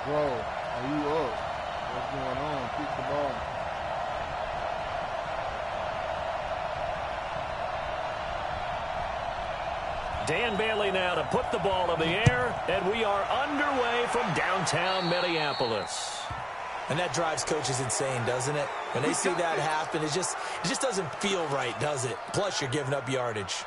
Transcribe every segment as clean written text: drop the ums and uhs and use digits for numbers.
Bro, are you up? What's going on? Kick the ball. Dan Bailey now to put the ball in the air, and we are underway from downtown Minneapolis. And that drives coaches insane, doesn't it? When they see that happen, it just doesn't feel right, does it? Plus, you're giving up yardage.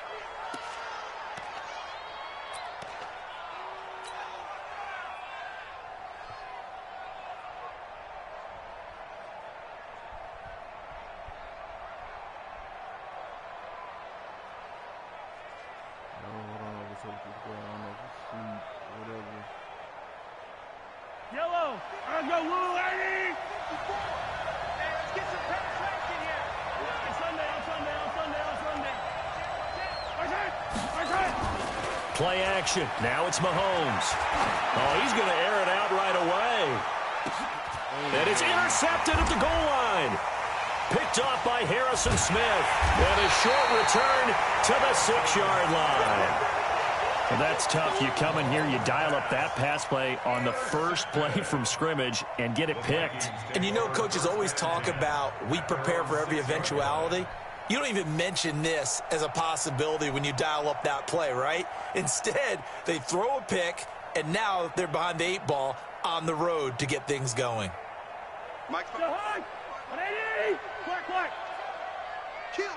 Yellow, let's go, Lou, lady! Hey, let's get some penetration here. On Sunday. Play action. Now it's Mahomes. Oh, he's going to air it out right away. And it's intercepted at the goal line. Picked off by Harrison Smith. And a short return to the 6-yard line. Well, that's tough. You come in here, you dial up that pass play on the first play from scrimmage and get it picked. And you know coaches always talk about we prepare for every eventuality. You don't even mention this as a possibility when you dial up that play, right? Instead, they throw a pick, and now they're behind the 8 ball on the road to get things going. Mike, 180! Quick! Kill!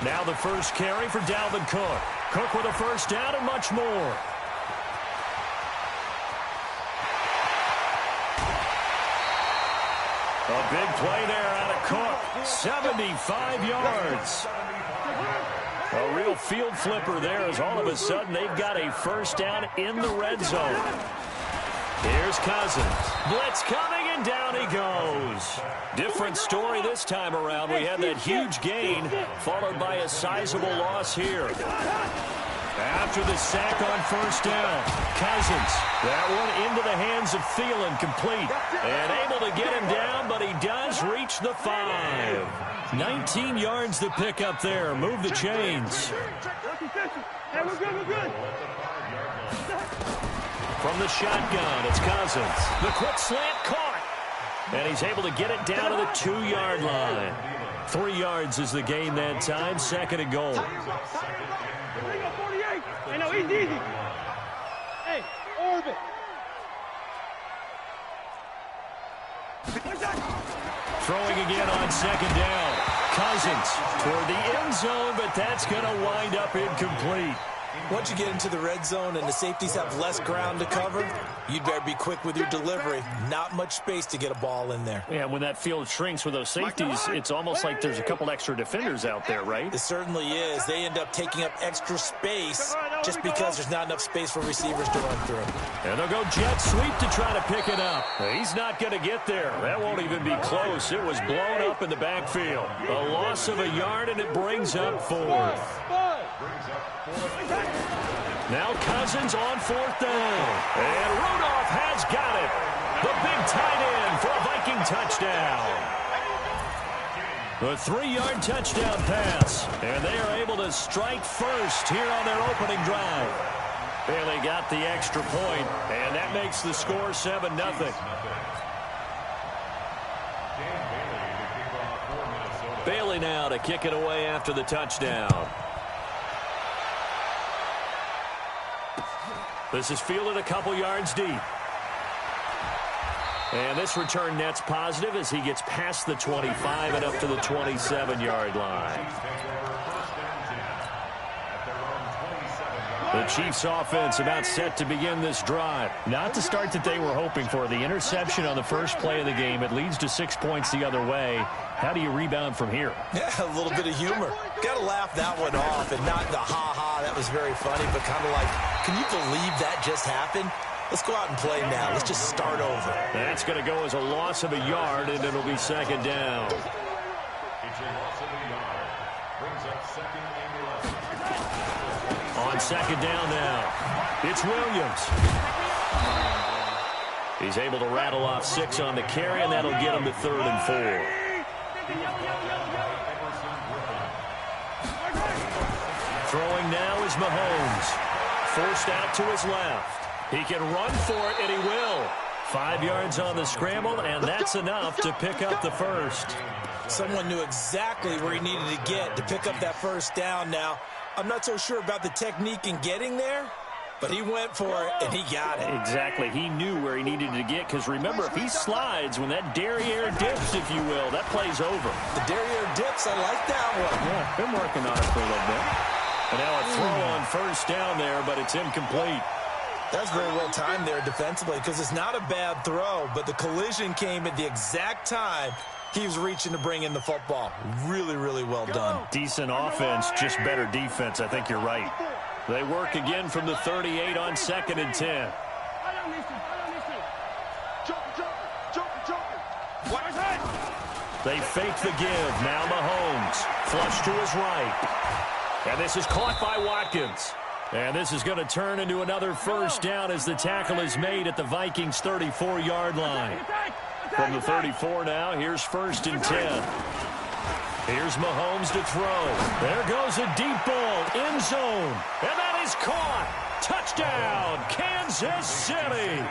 Now the first carry for Dalvin Cook. Cook with a first down and much more. A big play there out of Cook. 75 yards. A real field flipper there as all of a sudden they've got a first down in the red zone. Here's Cousins. Blitz coming, and down he goes. Different story this time around. We had that huge gain, followed by a sizable loss here. After the sack on first down, Cousins. That one into the hands of Thielen, complete. And able to get him down, but he does reach the 5. 19 yards to pick up there. Move the chains. Hey, we're good. From the shotgun, it's Cousins. The quick slant caught. And he's able to get it down to the 2-yard line. 3 yards is the gain that time. 2nd and goal. 48. Hey, no, easy. Hey, orbit. Throwing again on 2nd down. Cousins toward the end zone, but that's going to wind up incomplete. Once you get into the red zone and the safeties have less ground to cover, you'd better be quick with your delivery. Not much space to get a ball in there. Yeah, when that field shrinks with those safeties, it's almost like there's a couple extra defenders out there, right? It certainly is. They end up taking up extra space just because there's not enough space for receivers to run through. And they'll go jet sweep to try to pick it up. He's not going to get there. That won't even be close. It was blown up in the backfield. A loss of a yard, and it brings up 4th. Now Cousins on 4th down. And Rudolph has got it. The big tight end for a Viking touchdown. A 3-yard touchdown pass. And they are able to strike first here on their opening drive. Bailey got the extra point, and that makes the score 7-0. Bailey now to kick it away after the touchdown. This is fielded a couple yards deep. And this return net's positive as he gets past the 25 and up to the 27-yard line. The Chiefs offense about set to begin this drive. Not the start that they were hoping for. The interception on the first play of the game. It leads to 6 points the other way. How do you rebound from here? Yeah, a little bit of humor. Got to laugh that one off, and not the ha-ha, that was very funny, but kind of like, can you believe that just happened? Let's go out and play now. Let's just start over. That's going to go as a loss of a yard, and it'll be 2nd down. On 2nd down now, it's Williams. He's able to rattle off 6 on the carry, and that'll get him to 3rd and 4. Throwing now is Mahomes. forced out to his left. He can run for it, and he will. 5 yards on the scramble, and that's enough to pick up the first. Someone knew exactly where he needed to get to pick up that first down. Now, I'm not so sure about the technique in getting there, but he went for it, and he got it. Exactly. He knew where he needed to get, because remember, if he slides, when that derriere dips, if you will, that play's over. The derriere dips, I like that one. Yeah, been working on it for a little bit. And now a throw on first down there, but it's incomplete. That's very well timed there defensively, because it's not a bad throw, but the collision came at the exact time he was reaching to bring in the football. Really, really well done. Decent offense, just better defense. I think you're right. They work again from the 38 on 2nd and 10. They fake the give. Now Mahomes. Flush to his right. And this is caught by Watkins. And this is going to turn into another first down as the tackle is made at the Vikings' 34-yard line. From the 34 now, here's 1st and 10. Here's Mahomes to throw. There goes a deep ball, end zone. And that is caught. Touchdown, Kansas City.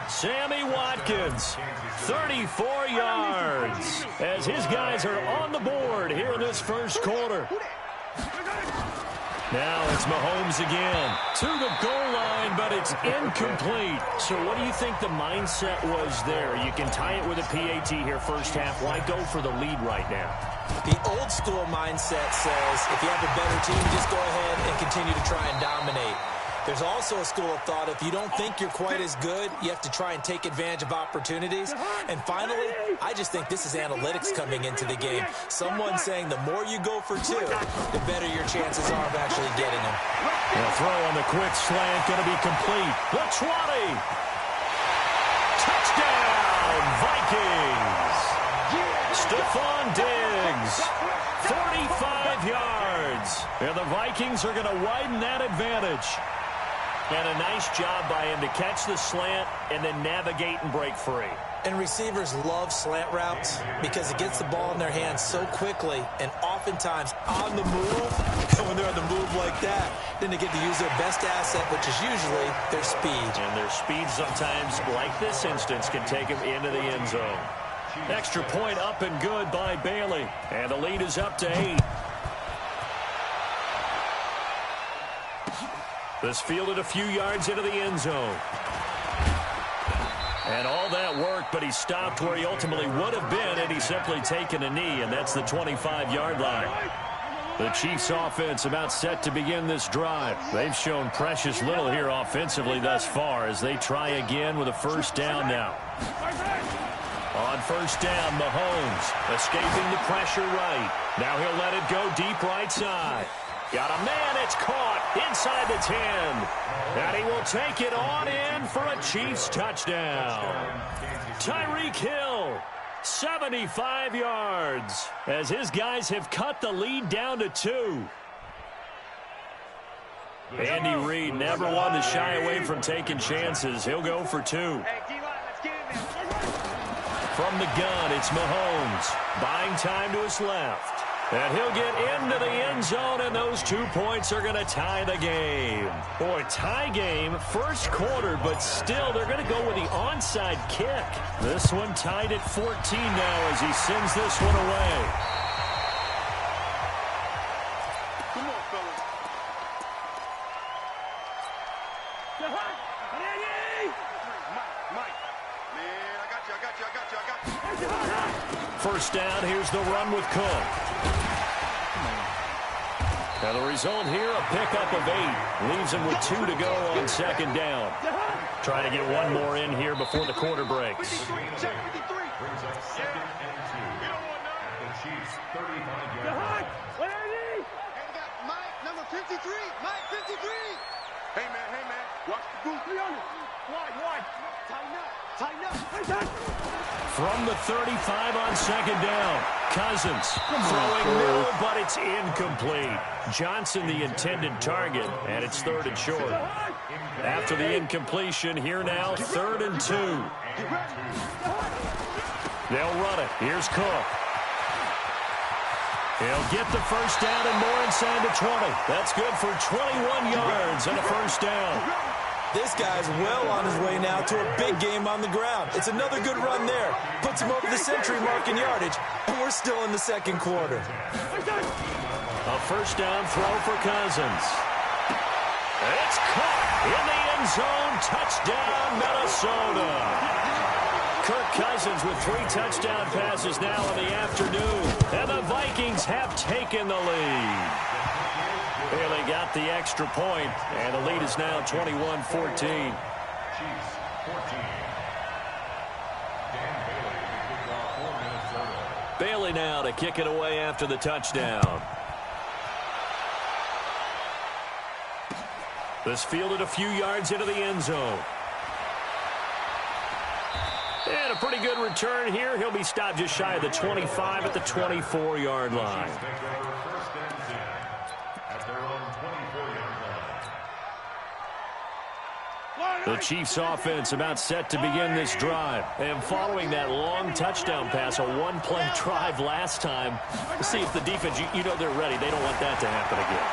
Sammy Watkins, 34 yards, as his guys are on the board here in this first quarter. Now it's Mahomes again to the goal line, but it's incomplete. So what do you think the mindset was there? You can tie it with a PAT here first half. Why go for the lead right now? The old school mindset says if you have a better team, just go ahead and continue to try and dominate. There's also a school of thought, if you don't think you're quite as good, you have to try and take advantage of opportunities. And finally, I just think this is analytics coming into the game. Someone saying the more you go for two, the better your chances are of actually getting them. The throw on the quick slant going to be complete. The 20. Touchdown, Vikings. Stephon Diggs, 45 yards. And the Vikings are going to widen that advantage. And a nice job by him to catch the slant and then navigate and break free. And receivers love slant routes because it gets the ball in their hands so quickly and oftentimes on the move. And when they're on the move like that, then they get to use their best asset, which is usually their speed. And their speed sometimes, like this instance, can take them into the end zone. Extra point up and good by Bailey. And the lead is up to 8. This fielded a few yards into the end zone. And all that work, but he stopped where he ultimately would have been had he simply taken a knee, and that's the 25-yard line. The Chiefs' offense about set to begin this drive. They've shown precious little here offensively thus far as they try again with a first down now. On first down, Mahomes escaping the pressure right. Now he'll let it go deep right side. Got a man, it's caught inside the 10. And he will take it on in for a Chiefs touchdown. Tyreek Hill, 75 yards, as his guys have cut the lead down to 2. Andy Reid never one to shy away from taking chances. He'll go for 2. From the gun, it's Mahomes, buying time to his left. And he'll get into the end zone, and those 2 points are going to tie the game. Boy, tie game, first quarter, but still they're going to go with the onside kick. This one tied at 14 now as he sends this one away. Come on, fellas. Mike. Man, I got you. First down, here's the run with Cook. And the result here, a pickup of 8. Leaves him with 2 to go on second down. Trying to get one more in here before the quarter breaks. 53. Brings up second and 2. You don't want none. The Chiefs 35-yard line. Mike, number 53. Mike, 53. Hey, man. Watch the booth. Wide. Tighten up. From the 35 on second down. Cousins throwing middle, but it's incomplete. Johnson the intended target, and it's 3rd and short. After the incompletion, here now, 3rd and 2. They'll run it. Here's Cook. He'll get the first down and more inside the 20. That's good for 21 yards and a first down. This guy's well on his way now to a big game on the ground. It's another good run there. Puts him over the century mark in yardage, and we're still in the second quarter. A first down throw for Cousins. It's caught in the end zone. Touchdown, Minnesota. Kirk Cousins with 3 touchdown passes now in the afternoon. And the Vikings have taken the lead. Bailey got the extra point, and the lead is now 21-14. Chiefs 14. Dan Bailey to kick off for Minnesota. Bailey now to kick it away after the touchdown. This fielded a few yards into the end zone. And a pretty good return here. He'll be stopped just shy of the 25 at the 24-yard line. The Chiefs offense about set to begin this drive. And following that long touchdown pass, a one-play drive last time, see if the defense, you know they're ready. They don't want that to happen again.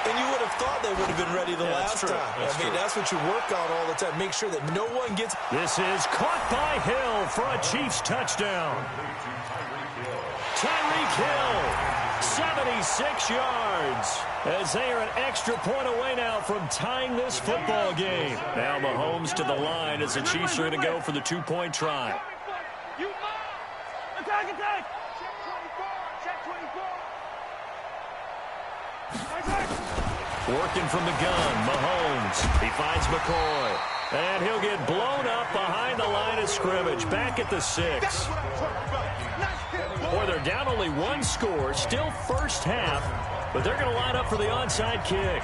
And you would have thought they would have been ready the last time. That's what you work on all the time. Make sure that no one gets... This is caught by Hill for a Chiefs touchdown. Tyreek Hill, 76 yards. As they are an extra point away now from tying this football game. Now Mahomes to the line as the Chiefs are going to go for the 2-point try. Attack, attack! Check 24. Working from the gun, Mahomes. He finds McCoy. And he'll get blown up behind the line of scrimmage. Back at the 6. Boy, they're down only 1 score. Still first half. But they're going to line up for the onside kick.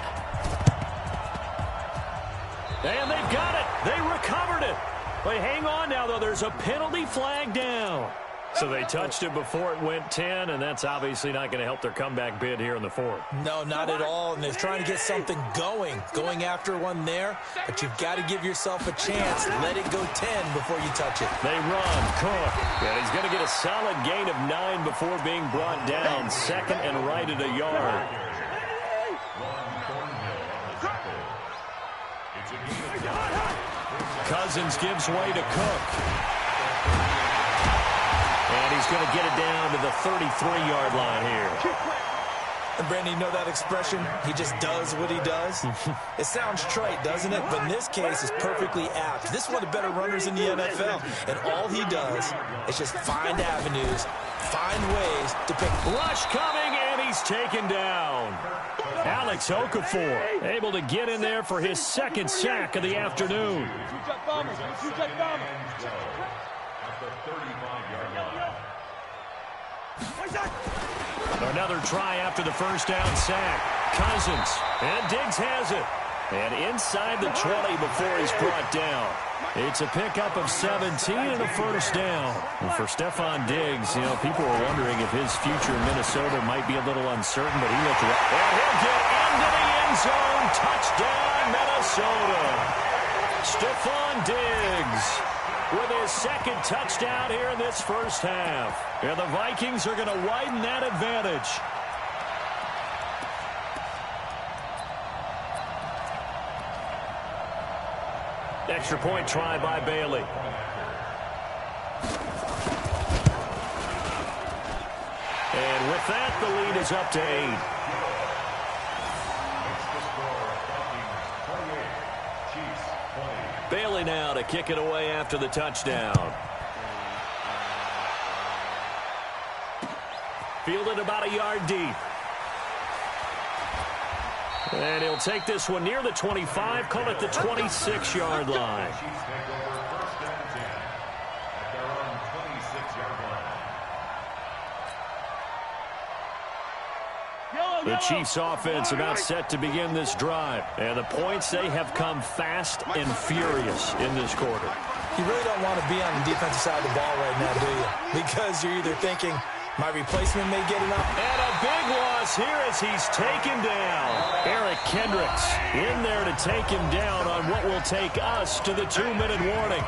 And they've got it. They recovered it. But hang on now, though. There's a penalty flag down. So they touched it before it went 10, and that's obviously not going to help their comeback bid here in the 4th. No, not at all, and they're trying to get something going after one there, but you've got to give yourself a chance. Let it go 10 before you touch it. They run, Cook, and he's going to get a solid gain of 9 before being brought down, second and right at a yard. Cousins gives way to Cook. And he's going to get it down to the 33-yard line here. And, Brandon, you know that expression? He just does what he does? It sounds trite, doesn't it? But in this case, it's perfectly apt. This is one of the better runners in the NFL. And all he does is just find avenues, find ways to pick. Rush coming, and he's taken down. Alex Okafor able to get in there for his 2nd sack of the afternoon. Another try after the first down sack. Cousins, and Diggs has it. And inside the 20 before he's brought down. It's a pickup of 17 and a first down. And for Stephon Diggs, you know, people were wondering if his future in Minnesota might be a little uncertain, but he looked right. And he'll get into the end zone. Touchdown, Minnesota. Stephon Diggs with his 2nd touchdown here in this first half. And the Vikings are going to widen that advantage. Extra point try by Bailey. And with that, the lead is up to 8. Bailey now to kick it away after the touchdown. Fielded about a yard deep. And he'll take this one near the 25, call it the 26-yard line. The Chiefs offense about set to begin this drive. And the points, they have come fast and furious in this quarter. You really don't want to be on the defensive side of the ball right now, do you? Because you're either thinking, my replacement may get enough. And a big loss here as he's taken down. Eric Kendricks in there to take him down on what will take us to the 2-minute warning.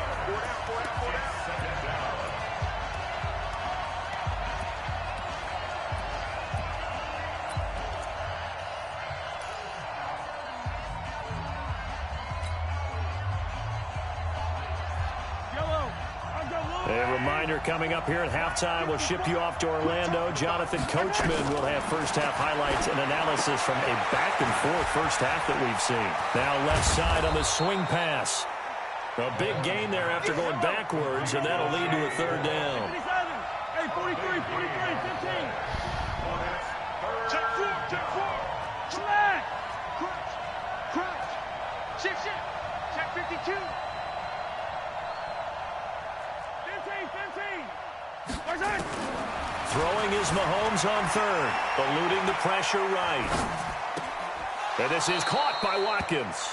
A reminder coming up here at halftime, we'll ship you off to Orlando. Jonathan Coachman will have first-half highlights and analysis from a back-and-forth first half that we've seen. Now left side on the swing pass. A big gain there after going backwards, and that'll lead to a third down. Hey, 43, 15. Check four. Select. Crunch. Shift. Check 52. 15. Throwing is Mahomes on third, eluding the pressure right. And this is caught by Watkins.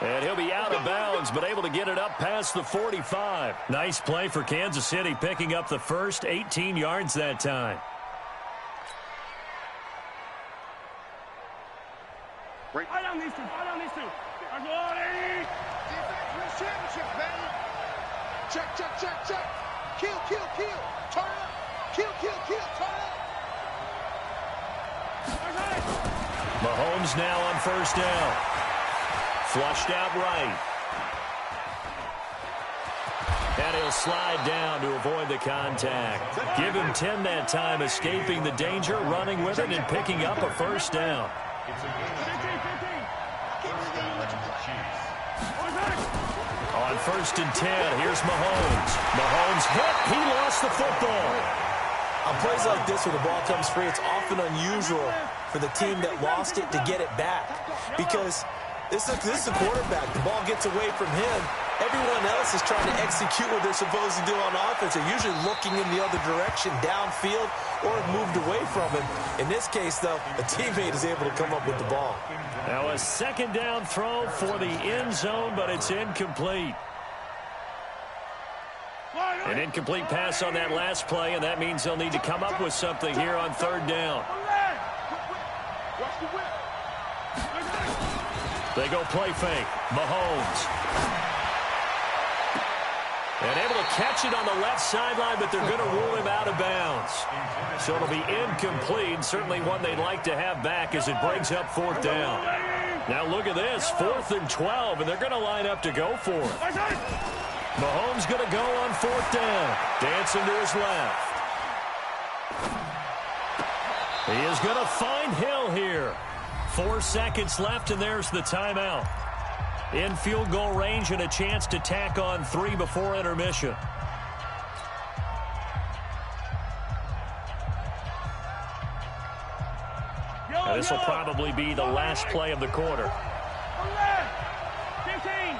And he'll be out of bounds, but able to get it up past the 45. Nice play for Kansas City, picking up the first 18 yards that time. Right on these two. I'm going, Eddie. Defense wins championship, baby. Check. Kill. Turn up. Kill. Turn up. Mahomes now on first down. Flushed out right. And he'll slide down to avoid the contact. Give him 10 that time, escaping the danger, running with it, and picking up a first down. On first and 10, here's Mahomes. Mahomes hit. He lost the football. On plays like this where the ball comes free, it's often unusual for the team that lost it to get it back. Because this is the quarterback. The ball gets away from him. Everyone else is trying to execute what they're supposed to do on offense. They're usually looking in the other direction, downfield, or moved away from him. In this case, though, a teammate is able to come up with the ball. Now a second down throw for the end zone, but it's incomplete. An incomplete pass on that last play, and that means they'll need to come up with something here on third down. They go play fake. Mahomes. And able to catch it on the left sideline, but they're going to rule him out of bounds. So it'll be incomplete. Certainly one they'd like to have back as it brings up fourth down. Now look at this. 4th and 12, and they're going to line up to go for it. Mahomes going to go on fourth down. Dancing to his left. He is going to find Hill here. 4 seconds left, and there's the timeout. In field goal range and a chance to tack on 3 before intermission. Now this will probably be the last play of the quarter. 15.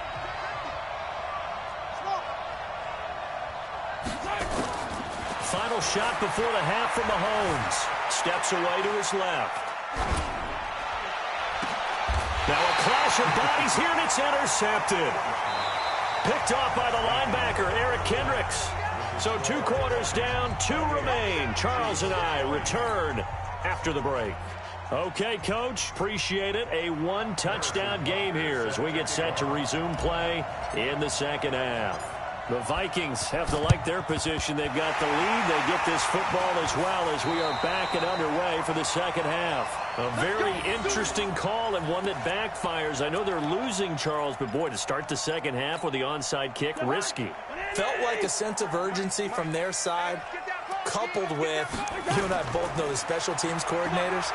Final shot before the half from Mahomes. Steps away to his left. Now a clash of bodies here, and it's intercepted. Picked off by the linebacker, Eric Kendricks. So 2 quarters down, 2 remain. Charles and I return after the break. Okay, Coach, appreciate it. A 1-touchdown game here as we get set to resume play in the second half. The Vikings have to like their position. They've got the lead. They get this football as well as we are back and underway for the second half. A very interesting call and one that backfires. I know they're losing, Charles, but boy, to start the second half with the onside kick, risky. Felt like a sense of urgency from their side, coupled with, you and I both know the special teams coordinators.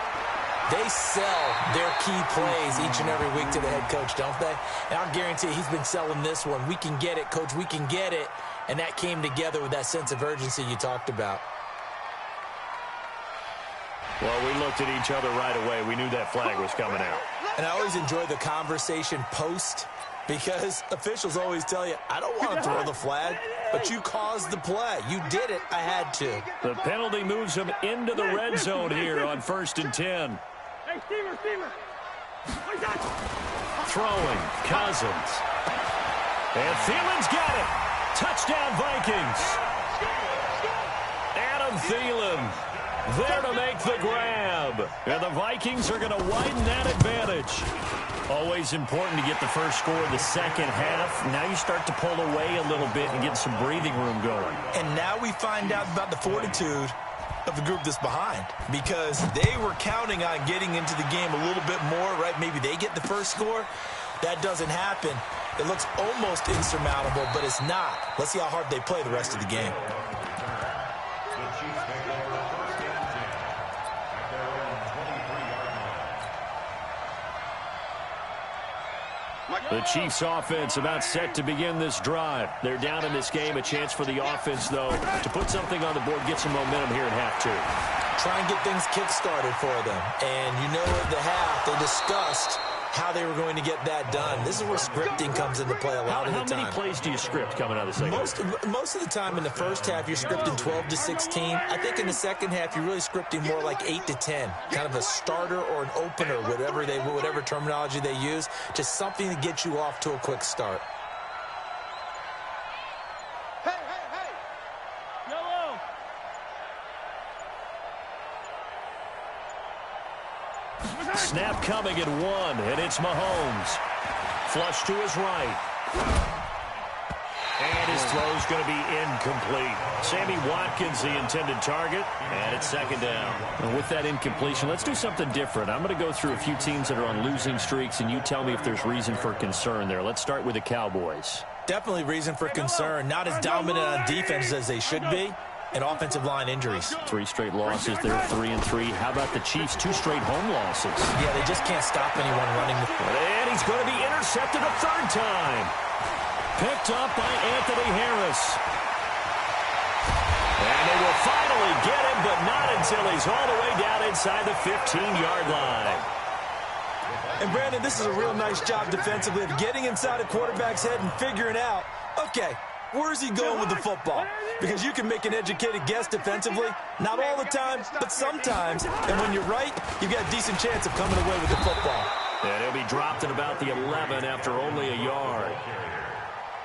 They sell their key plays each and every week to the head coach, don't they? And I'll guarantee he's been selling this one. We can get it, Coach. We can get it. And that came together with that sense of urgency you talked about. Well, we looked at each other right away. We knew that flag was coming out. And I always enjoy the conversation post because officials always tell you, I don't want to throw the flag, but you caused the play. You did it. I had to. The penalty moves him into the red zone here on 1st and 10. Hey, Steamer. Throwing, Cousins. And Thielen's got it. Touchdown, Vikings. Adam Thielen there to make the grab. And the Vikings are going to widen that advantage. Always important to get the first score of the second half. Now you start to pull away a little bit and get some breathing room going. And now we find out about the fortitude of the group that's behind, because they were counting on getting into the game a little bit more, right? Maybe they get the first score. That doesn't happen. It looks almost insurmountable, but it's not. Let's see how hard they play the rest of the game. The Chiefs take over first and 10 at their own 23-yard line. The Chiefs offense about set to begin this drive. They're down in this game. A chance for the offense, though, to put something on the board, get some momentum here at half two. Try and get things kick-started for them. And you know at the half, they discussed how they were going to get that done. This is where scripting comes into play a lot of the time. How many plays do you script coming out of the second half? Most of the time in the first half, you're scripting 12 to 16. I think in the second half, you're really scripting more like 8 to 10. Kind of a starter or an opener, whatever terminology they use. Just something to get you off to a quick start. Snap coming at 1, and it's Mahomes. Flush to his right. And his throw's going to be incomplete. Sammy Watkins, the intended target, and it's second down. And with that incompletion, let's do something different. I'm going to go through a few teams that are on losing streaks, and you tell me if there's reason for concern there. Let's start with the Cowboys. Definitely reason for concern. Not as dominant on defense as they should be. And offensive line injuries. 3 straight losses. They're 3-3. How about the Chiefs? 2 straight home losses. Yeah, they just can't stop anyone running. And he's going to be intercepted a third time. Picked up by Anthony Harris. And they will finally get him, but not until he's all the way down inside the 15-yard line. And, Brandon, this is a real nice job defensively of getting inside a quarterback's head and figuring out, okay, where's he going with the football? Because you can make an educated guess defensively. Not all the time, but sometimes. And when you're right, you've got a decent chance of coming away with the football. And he'll be dropped at about the 11 after only a yard.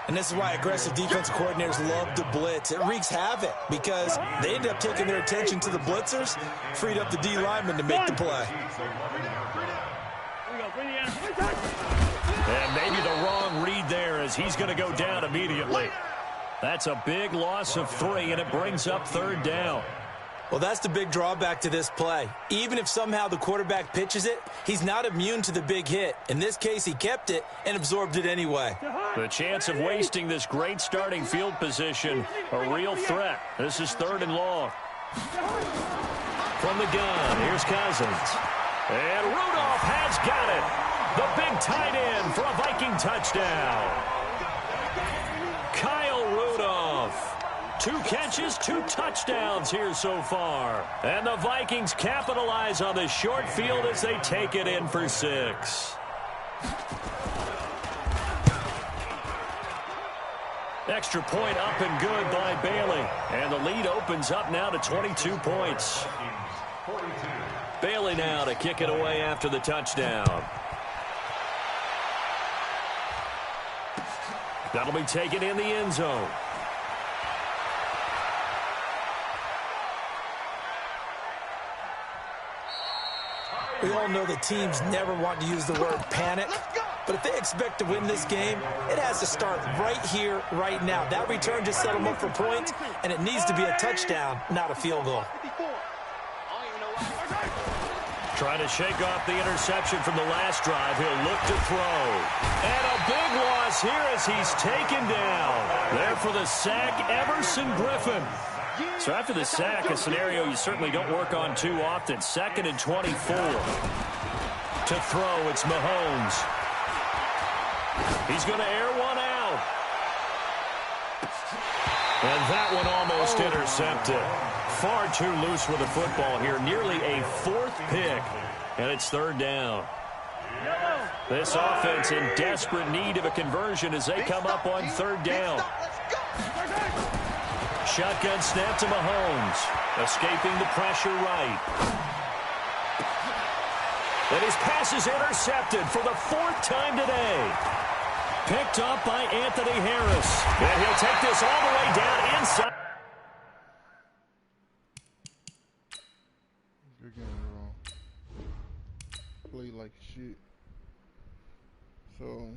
And this is why aggressive defensive coordinators love to blitz. It wreaks havoc because they end up taking their attention to the blitzers, freed up the D lineman to make the play. And maybe the wrong read there as he's going to go down immediately. That's a big loss of 3, and it brings up third down. Well, that's the big drawback to this play. Even if somehow the quarterback pitches it, he's not immune to the big hit. In this case, he kept it and absorbed it anyway. The chance of wasting this great starting field position, a real threat. This is 3rd and long. From the gun, here's Cousins. And Rudolph has got it. The big tight end for a Viking touchdown. Kyle Rudolph. 2 catches, 2 touchdowns here so far. And the Vikings capitalize on the short field as they take it in for 6. Extra point up and good by Bailey. And the lead opens up now to 22 points. Bailey now to kick it away after the touchdown. That'll be taken in the end zone. We all know that teams never want to use the word panic, but if they expect to win this game, it has to start right here, right now. That return just set them up for points, and it needs to be a touchdown, not a field goal. Trying to shake off the interception from the last drive. He'll look to throw. And a big loss here as he's taken down. There for the sack, Everson Griffin. So after the sack, a scenario you certainly don't work on too often. 2nd and 24. To throw, it's Mahomes. He's going to air one out. And that one almost intercepted. Far too loose with the football here. Nearly a 4th pick. And it's 3rd down. This offense in desperate need of a conversion as they come up on 3rd down. Shotgun snap to Mahomes. Escaping the pressure right. And his pass is intercepted for the 4th time today. Picked up by Anthony Harris. And he'll take this all the way down inside. You're getting it wrong. Play like shit. So